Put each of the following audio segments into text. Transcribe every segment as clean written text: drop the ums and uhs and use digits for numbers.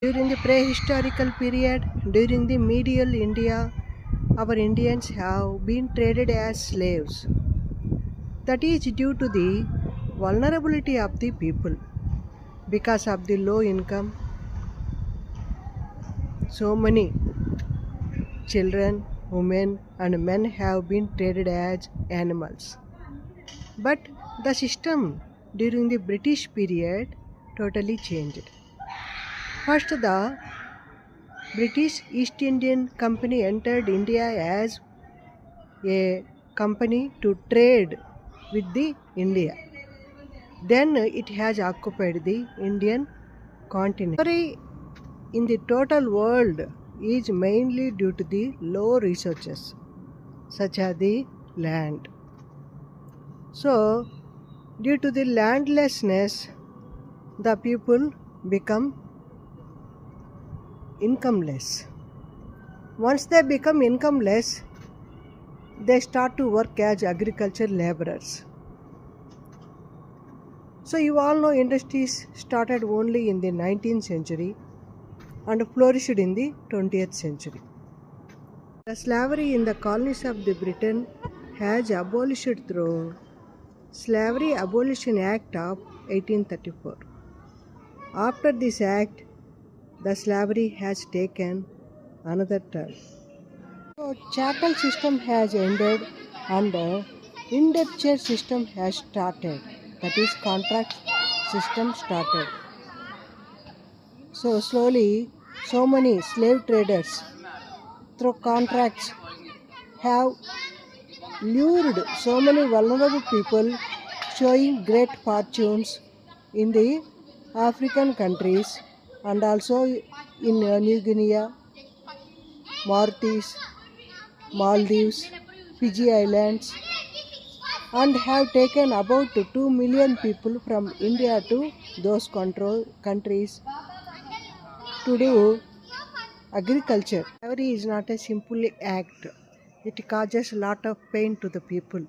During the prehistorical period, during the medieval India, our Indians have been traded as slaves. That is due to the vulnerability of the people. Because of the low income, so many children, women, and men have been traded as animals. But the system during the British period totally changed. First, the British East Indian Company entered India as a company to trade with the India. Then it has occupied the Indian continent. Slavery in the total world is mainly due to the low resources, such as the land. So, due to the landlessness, the people become incomeless. Once they become incomeless, they start to work as agriculture laborers. So you all know industries started only in the 19th century and flourished in the 20th century. The slavery in the colonies of the Britain has abolished through Slavery Abolition Act of 1834. After this act, the slavery has taken another turn. So chattel system has ended and the indenture system has started. That is contract system started. So slowly, so many slave traders through contracts have lured so many vulnerable people showing great fortunes in the African countries and also in New Guinea, Mauritius, Maldives, Fiji Islands, and have taken about 2 million people from India to those countries to do agriculture. Slavery is not a simple act. It causes a lot of pain to the people.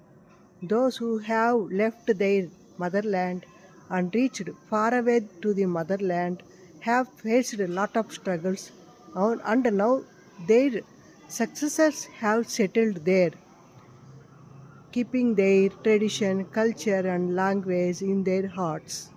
Those who have left their motherland and reached far away to the motherland have faced a lot of struggles and now their successors have settled there, keeping their tradition, culture and language in their hearts.